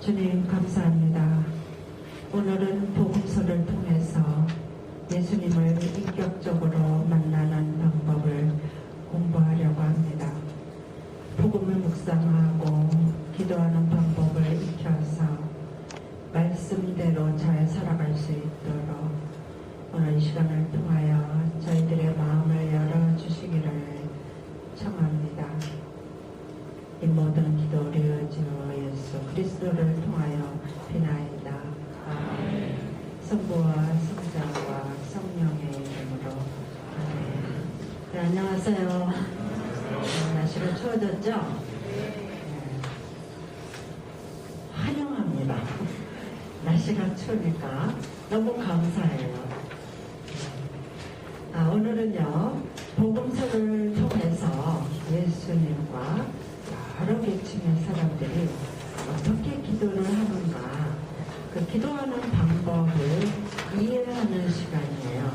주님 감사합니다. 오늘은 복음서를 통해서 예수님을 인격적으로 만나는 방법을 공부하려고 합니다. 복음을 묵상하고 기도하는 방법을 익혀서 말씀대로 잘 살아갈 수 있도록 오늘 이 시간을 통하여 저희들의 마음을 열어주시기를 청합니다. 이 모든 기도 우리 주 예수 그리스도를 통하여 비나이다. 아멘. 성부와 성자와 성령의 이름으로 아멘. 네, 안녕하세요. 날씨가 추워졌죠? 네. 환영합니다. 날씨가 추우니까 너무 감사해요. 오늘은요, 복음서를 통해서 예수님과 여러 계층의 사람들이 어떻게 기도를 하는가, 그 기도하는 방법을 이해하는 시간이에요.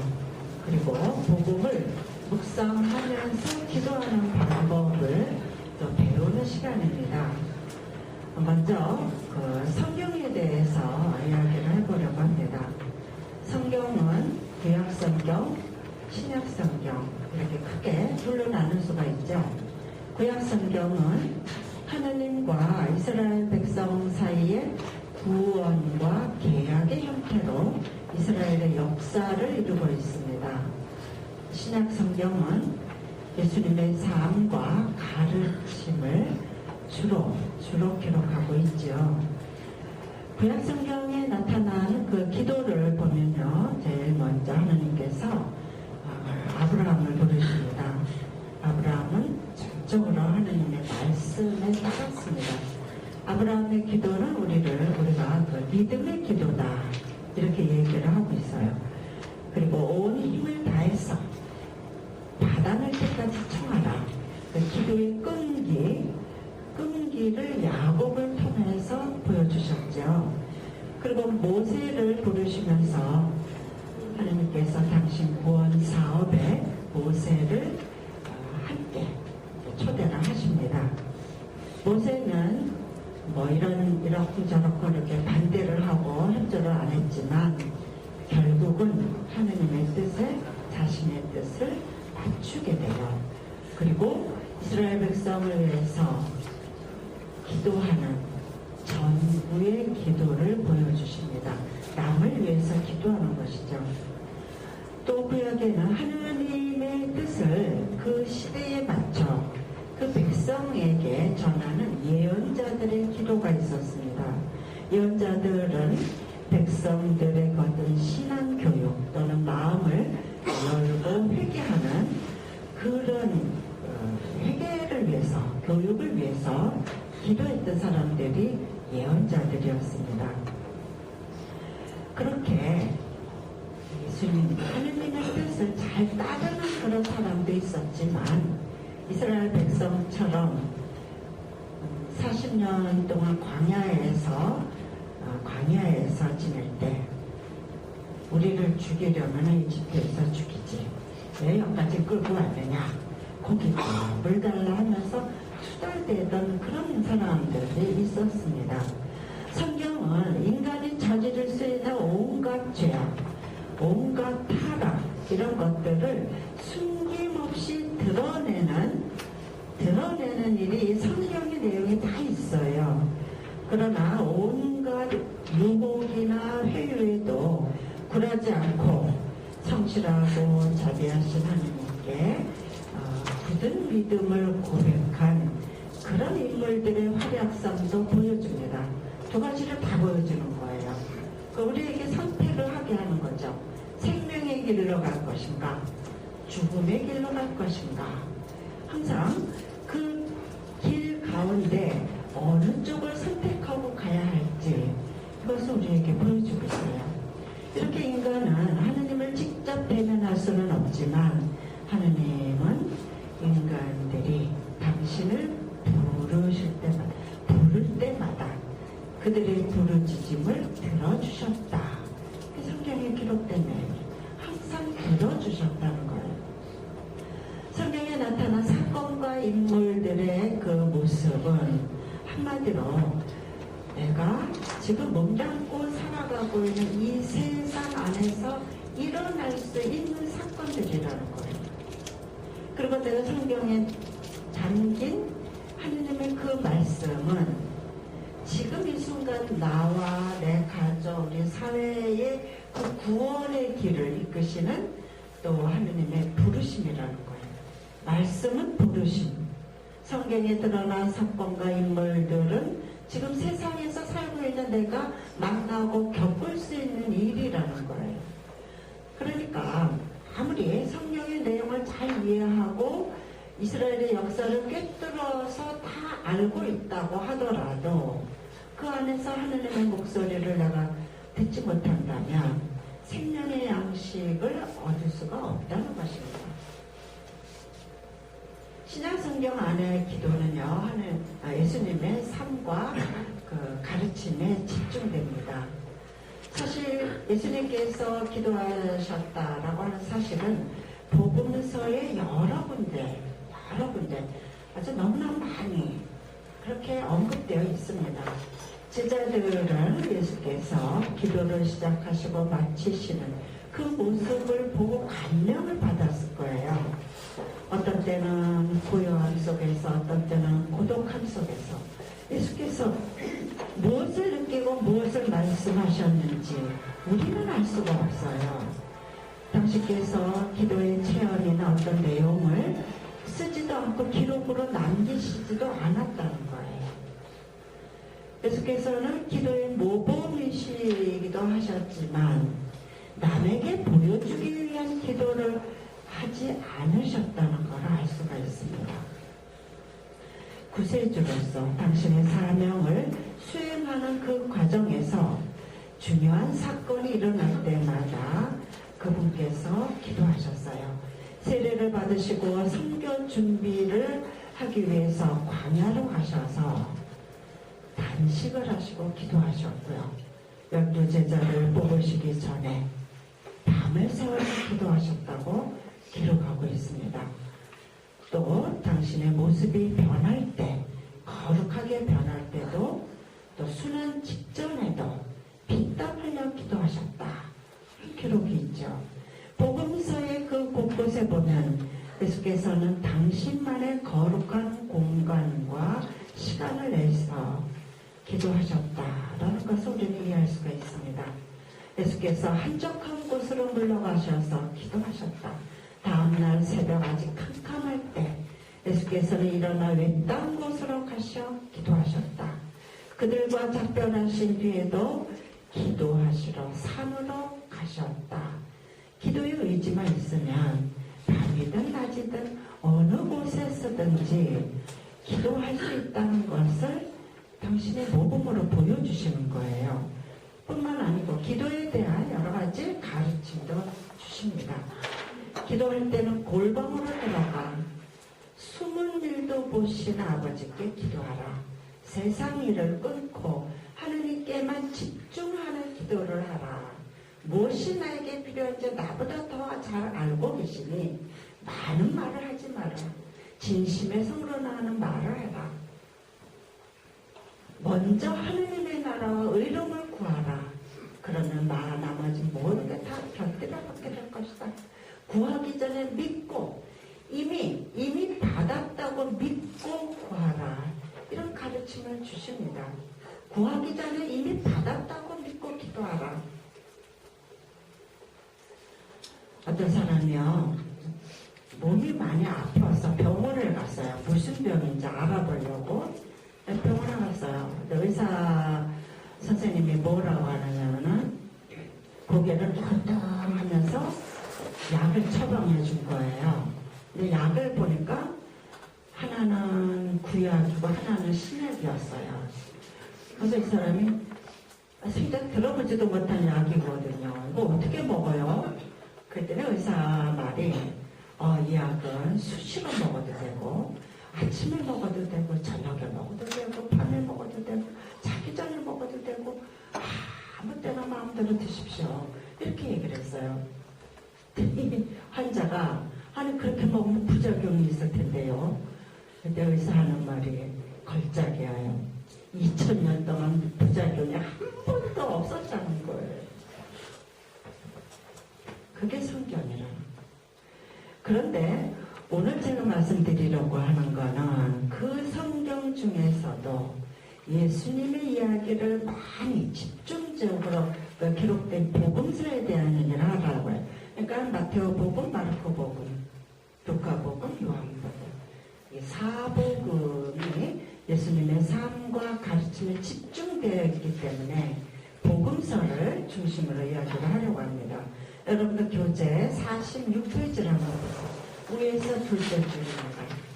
그리고 복음을 묵상하면서 기도하는 방법을 또 배우는 시간입니다. 먼저 그 성경에 대해서 이야기를 해보려고 합니다. 성경은 구약성경, 신약성경 이렇게 크게 둘로 나눌 수가 있죠. 구약성경은 하느님과 이스라엘 백성 사이의 구원과 계약의 형태로 이스라엘의 역사를 이루고 있습니다. 신약성경은 예수님의 삶과 가르침을 주로 기록하고 있죠. 구약성경에 나타난 그 기도를 보면요, 제일 먼저 하느님께서 아브라함을 부르십니다. 아브라함은 전적으로 하느님의 말씀에 따랐습니다. 아브라함의 기도는 우리가 그 믿음의 기도다 이렇게 얘기를 하고 있어요. 그리고 온 힘을 다해서 바다날 때까지 청하라. 그 기도의 끈기를 야곱을 통해서 보여주셨죠. 그리고 모세를 부르시면서 하나님께서 당신 구원 사업에 모세를 함께 초대를 하십니다. 모세는 이렇고 저렇고 이렇게 반대를 하고 협조를 안 했지만 결국은 하느님의 뜻에 자신의 뜻을 맞추게 돼요. 그리고 이스라엘 백성을 위해서 기도하는 전부의 기도를 보여주십니다. 남을 위해서 기도하는 것이죠. 또 구약에는 하느님의 뜻을 그 시대에 맞춰 그 백성에게 전하는 예언자들의 기도가 있었습니다. 예언자들은 백성들의 어떤 신앙교육 또는 마음을 열고 회개하는 그런 회개를 위해서, 교육을 위해서 기도했던 사람들이 예언자들이었습니다. 그렇게 예수님, 하느님의 뜻을 잘 따르는 그런 사람도 있었지만 이스라엘 백성처럼 40년 동안 광야에서 지낼 때 우리를 죽이려면 이집트에서 죽이지 왜 여기까지 끌고 왔느냐, 고기가 물 달라 하면서 투덜대던 그런 사람들이 있었습니다. 성경은 인간이 저지를 수 있는 온갖 죄악, 온갖 타락 이런 것들을 숨김없이 드러내는 일이 성경의 내용이 다 있어요. 그러나 온갖 유혹이나 회유에도 굴하지 않고 성실하고 자비하신 하나님께 굳은 믿음을 고백한 그런 인물들의 활약상도 보여줍니다. 두 가지를 다 보여주는 거예요. 우리에게 선택을 하게 하는 거죠. 생명의 길로 갈 것인가, 죽음의 길로 갈 것인가. 항상 그 길 가운데 어느 쪽을 선택하고 가야 할지 그것을 우리에게 보여주고 있어요. 이렇게 인간은 하느님을 직접 대면할 수는 없지만 하느님은 인간들이 당신을 부를 때마다 그들의 부르짖음을 들어주셨다. 성경에 기록된 내용이 항상 들어주셨다는 거예요. 성경에 나타난 사건과 인물들의 그 모습은 한마디로 내가 지금 몸담고 살아가고 있는 이 세상 안에서 일어날 수 있는 사건들이라는 거예요. 그리고 내가 성경에 담긴 하느님의 그 말씀은 지금 이 순간 나와 내 가족, 우리 사회의 그 구원의 길을 이끄시는 또 하느님의 부르심이라는 거예요. 말씀은 부르심. 성경에 드러난 사건과 인물들은 지금 세상에서 살고 있는 내가 만나고 겪을 수 있는 일이라는 거예요. 그러니까 아무리 성경의 내용을 잘 이해하고 이스라엘의 역사를 꿰뚫어서 다 알고 있다고 하더라도 그 안에서 하느님의 목소리를 내가 듣지 못한다면 생명의 양식을 얻을 수가 없다는 것입니다. 신약성경 안의 기도는요, 예수님의 삶과 그 가르침에 집중됩니다. 사실 예수님께서 기도하셨다라고 하는 사실은 복음서의 여러 군데 아주 너무나 많이 그렇게 언급되어 있습니다. 제자들을 예수께서 기도를 시작하시고 마치시는 그 모습을 보고 감명을 받았을 거예요. 어떤 때는 고요함 속에서, 어떤 때는 고독함 속에서 예수께서 무엇을 느끼고 무엇을 말씀하셨는지 우리는 알 수가 없어요. 당신께서 기도의 체험이나 어떤 내용을 쓰지도 않고 기록으로 남기시지도 않았다는 거예요. 예수께서는 기도의 모범이시기도 하셨지만 남에게 보여주기 위한 기도를 하지 않으셨다는 걸 알 수가 있습니다. 구세주로서 당신의 사명을 수행하는 그 과정에서 중요한 사건이 일어날 때마다 그분께서 기도하셨어요. 세례를 받으시고 선교 준비를 하기 위해서 광야로 가셔서 단식을 하시고 기도하셨고요. 12제자를 뽑으시기 전에 밤을 새워서 기도하셨다고 기록하고 있습니다. 또 당신의 모습이 변할 때, 거룩하게 변할 때도, 또 순환 직전에도 빗땀 기도하셨다. 기록이 있죠. 복음서의 그 곳곳에 보면 예수께서는 당신만의 거룩한 공간과 시간을 내서 기도하셨다라는 것을 우리는 이해할 수가 있습니다. 예수께서 한적한 곳으로 물러가셔서 기도하셨다. 다음날 새벽 아직 캄캄할 때 예수께서는 일어나 외딴 곳으로 가셔 기도하셨다. 그들과 작별하신 뒤에도 기도하시러 산으로 가셨다. 기도의 의지만 있으면 밤이든 낮이든 어느 곳에 서든지 기도할 수 있다는 것을 당신의 모범으로 보여주시는 거예요. 뿐만 아니고 기도에 대한 여러 가지 가르침도 주십니다. 기도할 때는 골방으로 들어가 숨은 일도 보신 아버지께 기도하라. 세상 일을 끊고 하느님께만 집중하는 기도를 하라. 무엇이 나에게 필요한지 나보다 더 잘 알고 계시니 많은 말을 하지 마라. 진심에 성론하는 말을 해라. 먼저 하느님의 나라와 의로움을 구하라. 그러면 나머지 모든 게 다 곁들여 받게 될 것이다. 구하기 전에 믿고 이미 받았다고 믿고 구하라. 이런 가르침을 주십니다. 구하기 전에 이미 받았다고 믿고 기도하라. 어떤 사람이요, 몸이 많이 아파서 병원을 갔어요. 무슨 병인지 알아보려고 병원에 갔어요. 의사 선생님이 뭐라고 하느냐면은 고개를 끄덕하면서 약을 처방해 준 거예요. 근데 약을 보니까 하나는 구약이고 하나는 신약이었어요. 그래서 이 사람이 생전 들어보지도 못한 약이거든요. 이거 어떻게 먹어요? 그랬더니 의사 말이 이 약은 수시로 먹어도 되고 아침에 먹어도 되고 저녁에 먹어도 되고 밤에 먹어도 되고 자기 전에 먹어도 되고 아무 때나 마음대로 드십시오. 이렇게 얘기를 했어요. 환자가 아니 그렇게 먹으면 부작용이 있을 텐데요. 근데 의사 하는 말이 걸작이에요. 2000년 동안 부작용이 한 그게 성경이라는 거예요. 그런데 오늘 제가 말씀드리려고 하는 거는 그 성경 중에서도 예수님의 이야기를 많이 집중적으로 기록된 복음서에 대한 얘기를 하라고요. 그러니까 마태오복음, 마르코복음, 루카복음, 요한복음 이 사복음이 예수님의 삶과 가르침에 집중되어 있기 때문에 복음서를 중심으로 이야기를 하려고 합니다. 여러분들 교재 46페이지를 한번 보세요. 위에서 둘째 줄입니다.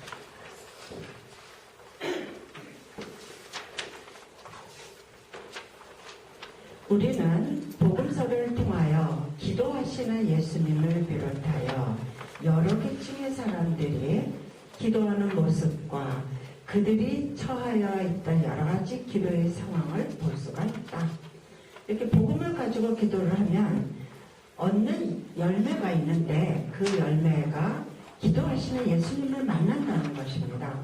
우리는 복음서를 통하여 기도하시는 예수님을 비롯하여 여러 계층의 사람들이 기도하는 모습과 그들이 처하여 있던 여러 가지 기도의 상황을 볼 수가 있다. 이렇게 복음을 가지고 기도를 하면 얻는 열매가 있는데 그 열매가 기도하시는 예수님을 만난다는 것입니다.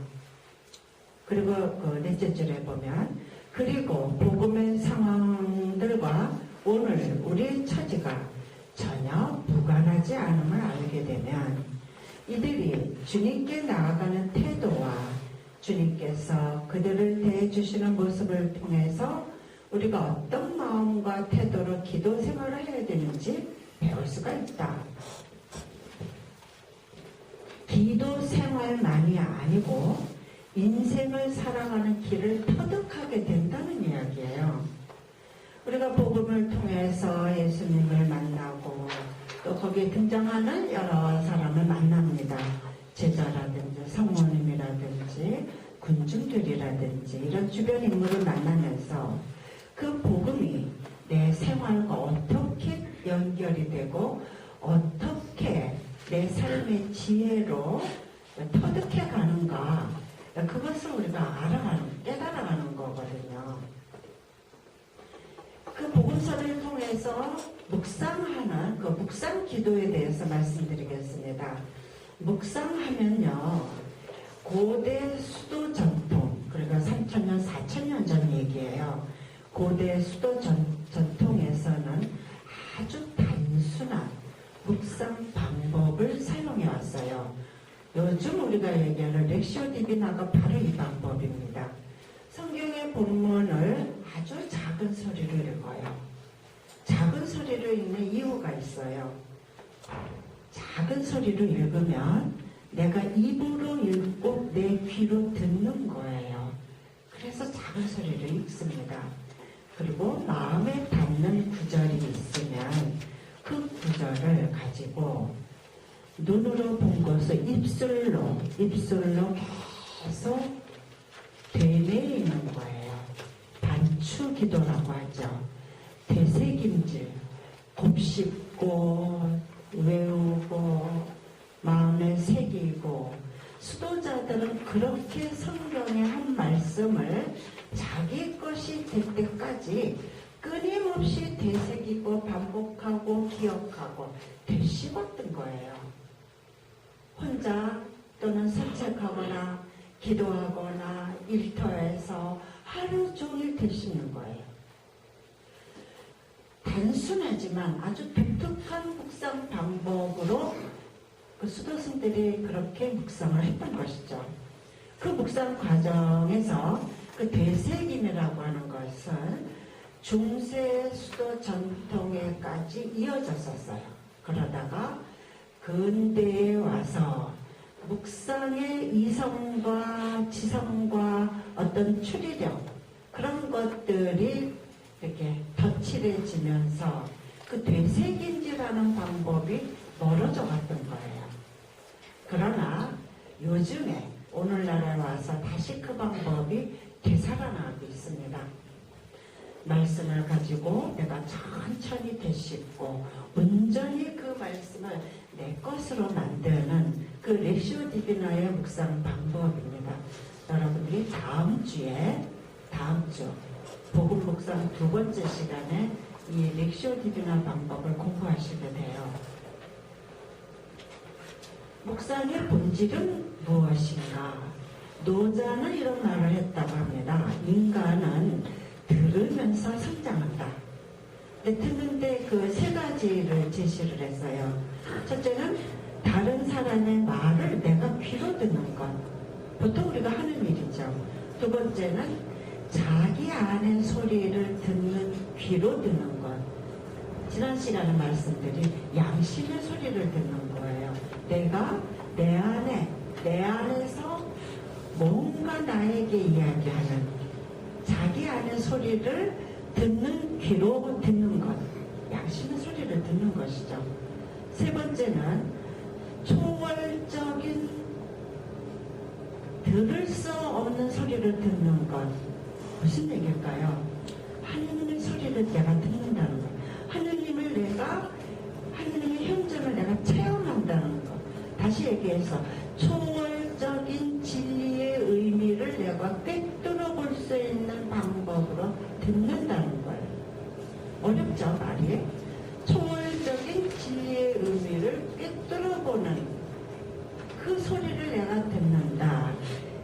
그리고 그 넷째 줄에 보면 그리고 복음의 상황들과 오늘 우리의 처지가 전혀 무관하지 않음을 알게 되면 이들이 주님께 나아가는 태도와 주님께서 그들을 대해주시는 모습을 통해서 우리가 어떤 마음과 태도로 기도 생활을 해야 되는지 배울 수가 있다. 기도 생활만이 아니고 인생을 살아가는 길을 터득하게 된다는 이야기예요. 우리가 복음을 통해서 예수님을 만나고 또 거기에 등장하는 여러 사람을 만납니다. 제자라든지 성모님이라든지 군중들이라든지 이런 주변 인물을 만나면서 그 복음이 내 생활과 어떻게 연결이 되고 어떻게 내 삶의 지혜로 터득해 가는가 그것을 우리가 깨달아가는 거거든요. 그 복음서를 통해서 묵상하는 그 묵상 기도에 대해서 말씀드리겠습니다. 묵상하면요 고대 수도 전통 그러니까 3,000년 4,000년 전 얘기예요. 고대 수도 전통에서는 아주 단순한 묵상 방법을 사용해 왔어요. 요즘 우리가 얘기하는 렉시오 디비나가 바로 이 방법입니다. 성경의 본문을 아주 작은 소리로 읽어요. 작은 소리로 읽는 이유가 있어요. 작은 소리로 읽으면 내가 입으로 읽고 내 귀로 듣는 거예요. 그래서 작은 소리로 읽습니다. 그리고 마음에 닿는 구절이 있으면 그 구절을 가지고 눈으로 본 것을 입술로 계속 되뇌이는 거예요. 반추기도라고 하죠. 되새김질, 곱씹고 외우고 마음에 새기고 수도자들은 그렇게 성경의 한 말씀을 자기 것이 될 때까지 끊임없이 되새기고 반복하고 기억하고 되씹었던 거예요. 혼자 또는 산책하거나 기도하거나 일터에서 하루 종일 되씹는 거예요. 단순하지만 아주 독특한 묵상 방법으로 그 수도승들이 그렇게 묵상을 했던 것이죠. 그 묵상 과정에서 그 되새김이라고 하는 것은 중세 수도 전통에까지 이어졌었어요. 그러다가 근대에 와서 묵상의 이성과 지성과 어떤 추리력 그런 것들이 이렇게 덧칠해지면서 그 되새김질하는 방법이 멀어져 갔던 거예요. 그러나 요즘에 오늘날에 와서 다시 그 방법이 되살아나고 있습니다. 말씀을 가지고 내가 천천히 되씹고 온전히 그 말씀을 내 것으로 만드는 그 렉시오 디비나의 묵상 방법입니다. 여러분들이 다음 주 복음 묵상 두 번째 시간에 이 렉시오 디비나 방법을 공부하시게 돼요. 묵상의 본질은 무엇인가? 노자는 이런 말을 했다고 합니다. 인간은 들으면서 성장한다. 듣는데 그 세 가지를 가지를 제시를 했어요. 첫째는 다른 사람의 말을 내가 귀로 듣는 것. 보통 우리가 하는 일이죠. 두 번째는 자기 안의 소리를 듣는 귀로 듣는 것. 지난 시간에 말씀드린 양심의 소리를 듣는 거예요. 내가 내 안에서 뭔가 나에게 이야기하는 자기 안의 소리를 듣는 귀로 듣는 것. 양심의 소리를 듣는 것이죠. 세 번째는 초월적인 들을 수 없는 소리를 듣는 것. 무슨 얘기일까요? 하느님의 소리를 내가 듣는다는 것. 하느님의 현존을 내가 체험한다는 것. 다시 얘기해서 초월적인 진리의 의미를 내가 꿰뚫어 볼 수 있는 방법으로 듣는다는 거예요. 어렵죠, 말이? 초월적인 진리의 의미를 꿰뚫어 보는 그 소리를 내가 듣는다.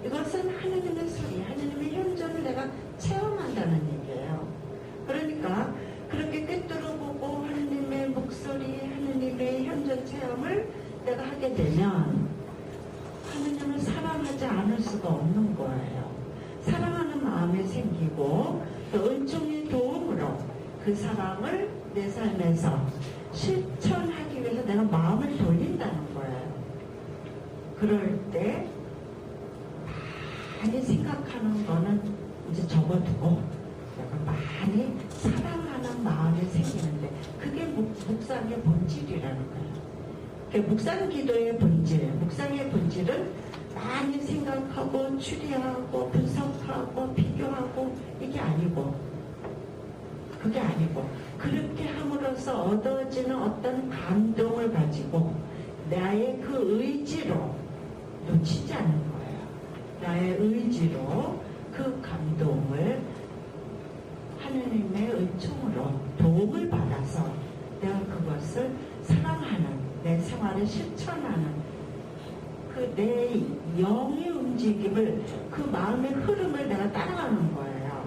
이것은 하느님의 소리, 하느님의 현존을 내가 체험한다는 얘기예요. 그러니까 그렇게 꿰뚫어 보고 하느님의 목소리, 하느님의 현존 체험을 내가 하게 되면 하느님을 사랑하지 않을 수가 없는 거예요. 사랑하는 마음이 생기고 또 은총의 도움으로 그 사랑을 내 삶에서 실천하기 위해서 내가 마음을 돌린다는 거예요. 그럴 때 많이 생각하는 거는 이제 접어두고 내가 많이 사랑하는 마음이 생기는데 그게 묵상의 본질이라는 거예요. 묵상 기도의 본질, 묵상의 본질은 많이 생각하고 추리하고 분석하고 비교하고 이게 아니고 그게 아니고 그렇게 함으로써 얻어지는 어떤 감동을 가지고 나의 그 의지로 놓치지 않는 거예요. 나의 의지로 그 감동을 하느님의 은총으로 도움을 받아서 내가 그것을 사랑하는 내 생활에 실천하는 그 내 영의 움직임을 그 마음의 흐름을 내가 따라가는 거예요.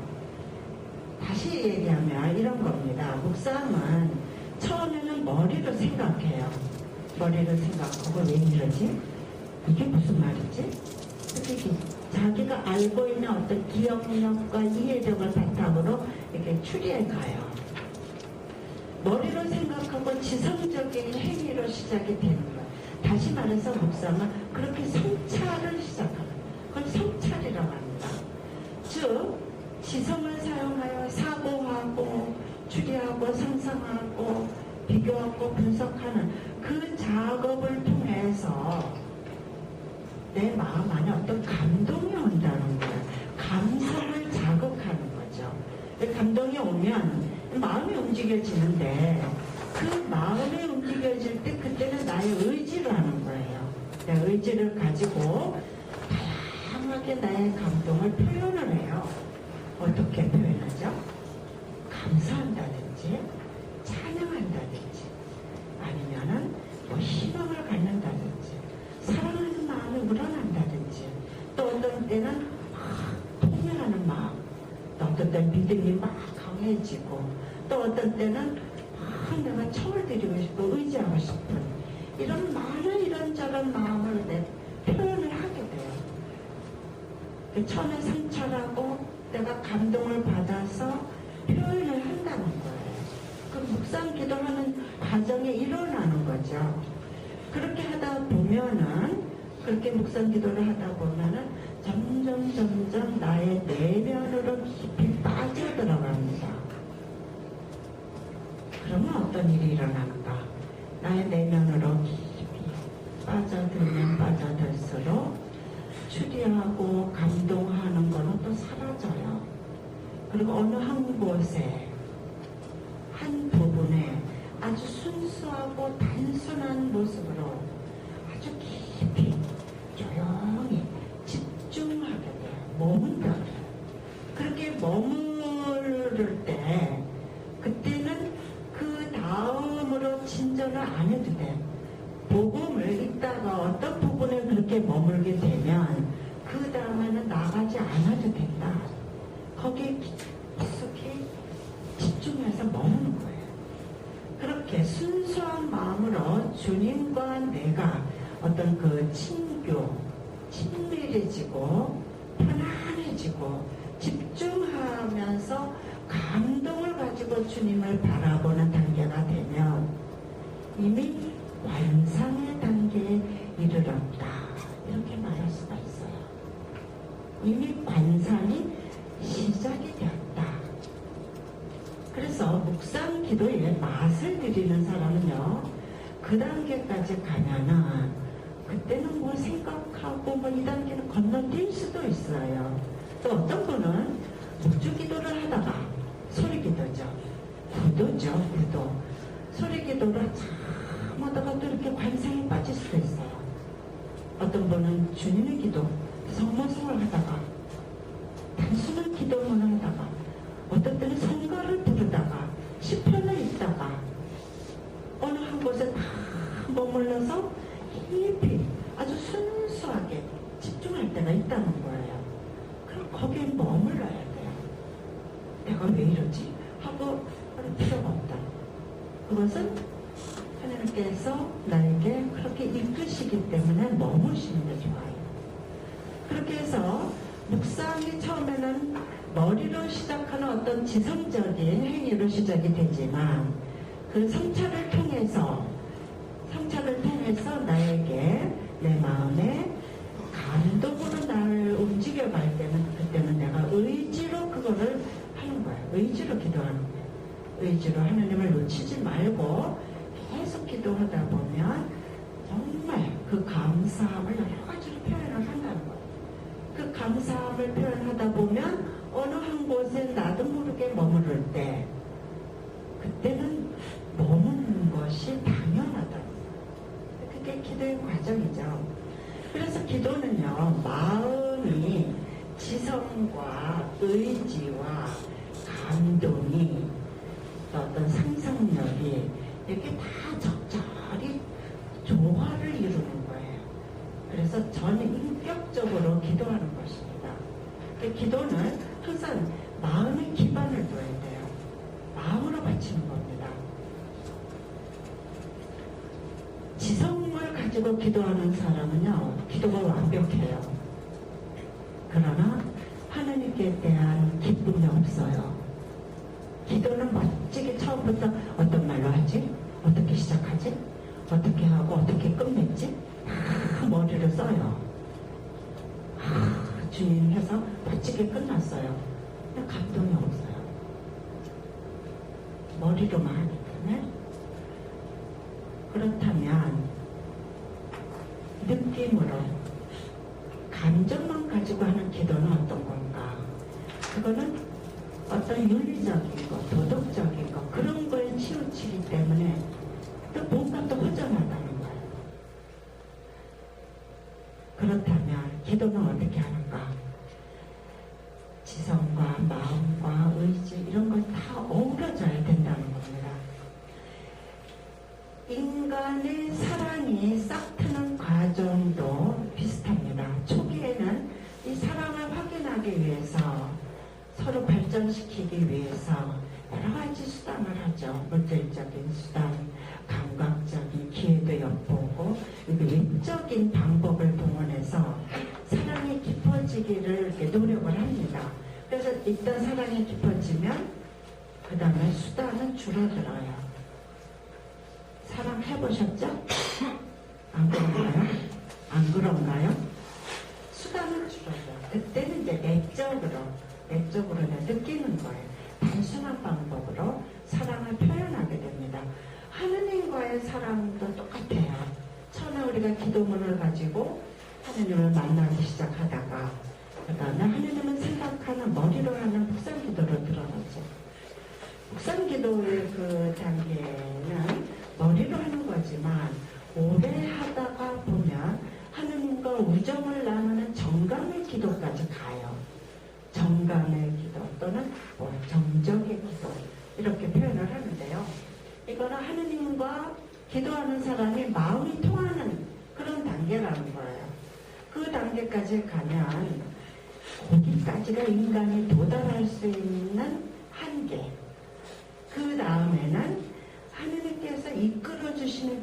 다시 얘기하면 이런 겁니다. 묵상은 처음에는 머리로 생각해요. 머리로 생각하고 왜 이러지? 이게 무슨 말이지? 이렇게 자기가 알고 있는 어떤 기억력과 이해력을 바탕으로 이렇게 추리해 가요. 머리로 생각하고 지성적인 행위로 시작이 되는 거예요. 다시 말해서 묵상은 그렇게 성찰을 시작하는 그걸 성찰이라고 합니다. 즉 지성을 사용하여 사고하고 추리하고 상상하고 비교하고 분석하는 그 작업을 통해서 내 마음 안에 어떤 감동이 온다는 거예요. 감성을 자극하는 거죠. 감동이 오면 마음이 움직여지는데 그 마음이 움직여질 때 그때는 나의 의지로 하는 거예요. 내 의지를 가지고 다양하게 나의 감동을 표현을 해요. 어떻게 표현하죠? 감사한다든지 찬양한다든지 아니면은 뭐 희망을 갖는다든지 사랑하는 마음이 우러난다든지 또 어떤 때는 통회하는 마음 또 어떤 때는 믿음이 막 강해지고 또 어떤 때는 내가 청을 드리고 싶고 의지하고 싶은 이런 많은 이런저런 마음을 표현을 하게 돼요. 처음에 상처라고 내가 감동을 받아서 표현을 한다는 거예요. 그 묵상 기도하는 과정에 일어나는 거죠. 그렇게 하다 보면은 그렇게 묵상 기도를 하다 보면은 점점 나의 내면으로 깊이 빠져들어갑니다. 그러면 어떤 일이 일어날까? 나의 내면으로 깊이 빠져들면 빠져들수록 추리하고 감동하는 거는 또 사라져요. 그리고 어느 한 곳에 한 부분에 아주 순수하고 단순한 모습으로 아주 깊이 조용히 집중하게 돼요. 머문다. 그렇게 머무를 때 그때는 그 다음으로 진전을 안 해도 돼. 복음을 읽다가 어떤 부분에 그렇게 머물게 되면 그 다음에는 나가지 않아도 된다. 거기에 깊숙이 집중해서 머무는 거예요. 그렇게 이렇게 순수한 마음으로 주님과 내가 어떤 그 친밀해지고 편안해지고 집중하면서 감동을 가지고 주님을 바라보는 단계가 되면 이미 완성의 단계에 이르렀다, 이렇게 말할 수가 있어요. 이미 관상이 시작이 되었다. 그래서 묵상 기도에 맛을 들이는 사람은요, 그 단계까지 가면은 그때는 뭘 생각하고 뭐 이 단계는 건너뛸 수도 있어요. 또 어떤 분은 묵주 기도를 하다가 소리 기도죠. 구도죠, 구도. 소리 기도를 참 하다가 또 이렇게 관상에 빠질 수도 있어요. 어떤 분은 주님의 기도, 성모성을 하다가 단순한 기도만 하다가 어떤 때는 성가를 부르다가 시편을 읽다가 어느 한 곳에 다 머물러서 깊이 아주 순수하게 집중할 때가 있다는 거예요. 그럼 거기에 머물러야 돼요. 내가 왜 이러지? 하고 그럴 필요가 없다. 그것은 하나님께서 나에게 그렇게 이끄시기 때문에 머무시는 게 좋아요. 그렇게 해서 묵상이 처음에는 머리로 시작하는 어떤 지성적인 행위로 시작이 되지만 그 성찰을 통해서 나에게 내 마음에 감동으로 나를 움직여갈 때는 그때는 내가 의지로 그거를 하는 거예요. 의지로 기도하는 거예요. 의지로 하나님을 놓치지 말고 계속 기도하다 보면 정말 그 감사함을 여러 가지로 표현을 한다는 거예요. 그 감사함을 표현하다 보면 어느 한 곳에 나도 모르게 머무를 때 그때는 머무는 것이 당연하다. 그게 기도의 과정이죠. 그래서 기도는요, 마음이 지성과 의지와 감동이 어떤 상상력이 이렇게 다 적절히 조화를 이루는 거예요. 그래서 전인격적으로 기도하는 것입니다. 기도는 항상 마음의 기반을 둬야 돼요. 마음으로 바치는 겁니다. 지성을 가지고 기도하는 사람은요, 기도가 완벽해요. 그러나 하나님께 대한 기쁨이 없어요. 기도는 멋지게 처음부터 어떤 말로 하지? 어떻게 시작하지? 어떻게 하고 어떻게 끝맺지? 다 머리를 써요. 주님 해서 멋지게 끝났어요. 근데 감동이 없어요. 머리로만 하기 때문에. 그렇다면 느낌으로 감정만 가지고 하는 기도는 어떤 건가? 그거는 어떤 윤리적인 거, 도덕적인 거, 그런 거에 치우치기 때문에 또 뭔가 또 허전하다는 거예요. 그렇다면 기도는 어떻게 하는가? 지성과 마음과 의지 이런 걸 다 어우러져야 된다는 겁니다. 인간의 사랑이 싹트는 과정도 비슷합니다. 초기에는 이 사랑을 확인하기 위해서 서로 발전시키기 위해서 여러 가지 수단을 하죠. 물질적인 수단, 감각적인 기회도 엿보고 외적인 방법을 동원해서 사랑이 깊어지기를 이렇게 노력을 합니다. 그래서 일단 사랑이 깊어지면 그 다음에 수단은 줄어들어요. 사랑 해보셨죠? 안 그런가요? 안 그런가요? 수단은 줄어들어요. 그때는 이제 내적으로 느끼는 거예요. 단순한 방법으로 사랑을 표현하게 됩니다. 하느님과의 사랑도 똑같아요. 처음에 우리가 기도문을 가지고 하느님을 만나기 시작하다가 그 다음에 하느님은 생각하는 머리로 하는 묵상기도로 들어가죠. 묵상기도의 그 단계는 머리로 하는 거지만 오래 하다가 보면 하느님과 우정을 나누는 정감의 기도까지 가요. 정감의 기도 또는 정적의 기도 이렇게 표현을 하는데요. 이거는 하느님과 기도하는 사람이 마음이 통하는 그런 단계라는 거예요. 그 단계까지 가면 거기까지가 인간이 도달할 수 있는 한계. 그 다음에는 하느님께서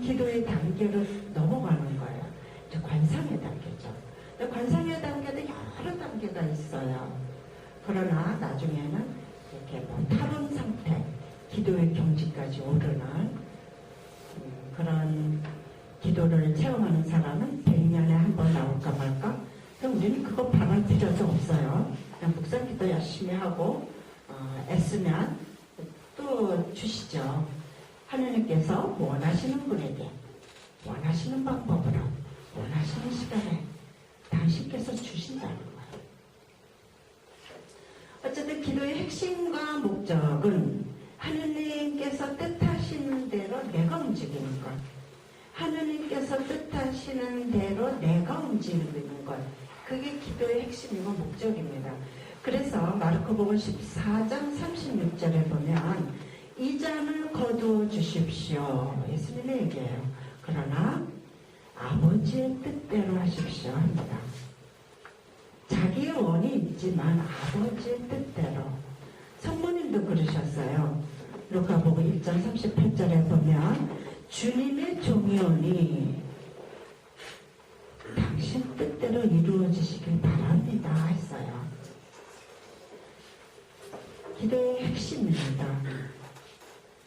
기도의 단계로 넘어가는 거예요. 이제 관상의 단계죠. 근데 관상의 단계도 여러 단계가 있어요. 그러나 나중에는 이렇게 뭐 탈원 상태, 기도의 경지까지 오르는 그런 기도를 체험하는 사람은 100년에 한 번 나올까 말까? 그럼 우리는 그거 바랄 필요도 없어요. 그냥 묵상 기도 열심히 하고 애쓰면 또 주시죠. 하느님께서 원하시는 분에게 원하시는 방법으로 원하시는 시간에 당신께서 주신다는 거예요. 어쨌든 기도의 핵심과 목적은 하느님께서 뜻하시는 대로 내가 움직이는 것, 하느님께서 뜻하시는 대로 내가 움직이는 것, 그게 기도의 핵심이고 목적입니다. 그래서 마르코복음 14장 36절에 보면 이 잔을 거두어 주십시오. 예수님의 얘기예요. 그러나 아버지의 뜻대로 하십시오 합니다. 자기의 원이 있지만 아버지의 뜻대로. 성모님도 그러셨어요. 루카복음 1장 38절에 보면 주님의 종이오니 당신 뜻대로 이루어지시길 바랍니다 했어요. 기도의 핵심입니다.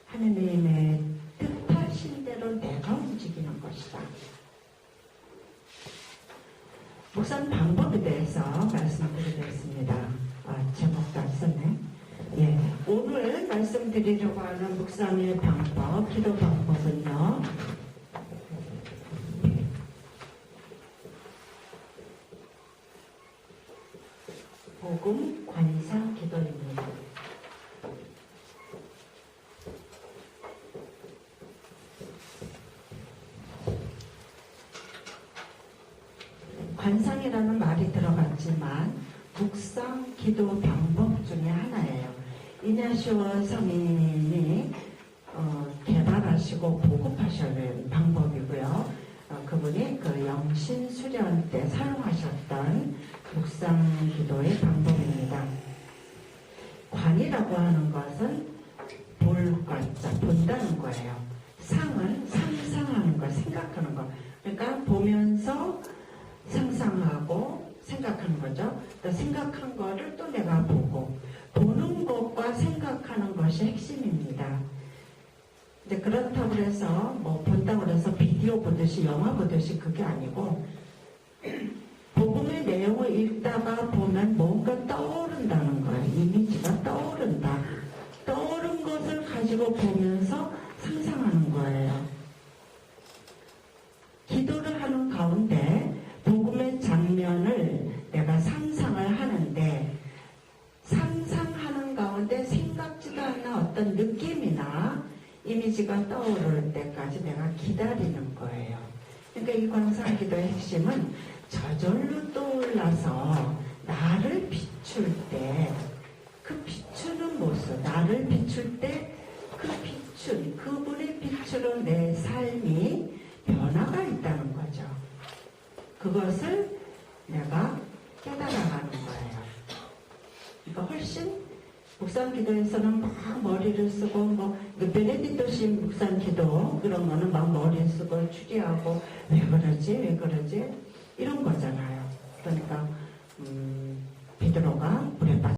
하느님의 뜻하신 대로 내가 움직이는 것이다. 묵상 방법에 대해서 말씀드리겠습니다. 제목도 안 썼네. 예, 오늘 말씀드리려고 하는 묵상의 방법, 기도 방법은요. 복음 관상 기도입니다. 관상이라는 말이 들어갔지만 묵상 기도 방법 중에 하나예요. 이냐시오 성인이 개발하시고 보급하시는 방법이고요. 그분이 그 영신 수련 때 사용하셨던 묵상 기도의 방법입니다. 관이라고 하는 것은 볼 관자, 본다는 거예요. 상은 상상하는 거, 생각하는 거. 그러니까 보면서 상상하고 생각하는 거죠. 또 생각한 거를 또 내가 보고, 보는 것과 생각하는 것이 핵심입니다. 근데 그렇다고 해서 뭐 본다고 해서 비디오 보듯이 영화 보듯이 그게 아니고 복음의 내용을 읽다가 보면 뭔가 떠오른다는 거예요. 이미지가 떠오른다. 떠오른 것을 가지고 보면서 상상하는 거예요. 기도를 하는 가운데 복음의 장면을 내가 상상을 하는데 상상하는 가운데 생각지도 않는 어떤 느낌이나 이미지가 떠오를 때까지 내가 기다리는 거예요. 그러니까 이 관상기도의 핵심은 저절로 떠올라서 나를 비출 때 그 비추는 모습, 나를 비출 때 그 비춘, 그분의 빛으로 내 삶이 변화가 있다는 거죠. 그것을 내가 깨달아가는 거예요. 그러니까 훨씬 묵상기도에서는 막 머리를 쓰고 뭐 베네딕토식 묵상기도 그런 거는 막 머리 쓰고 추리하고 왜 그러지 이런 거잖아요. 그러니까 베드로가 물에 빠져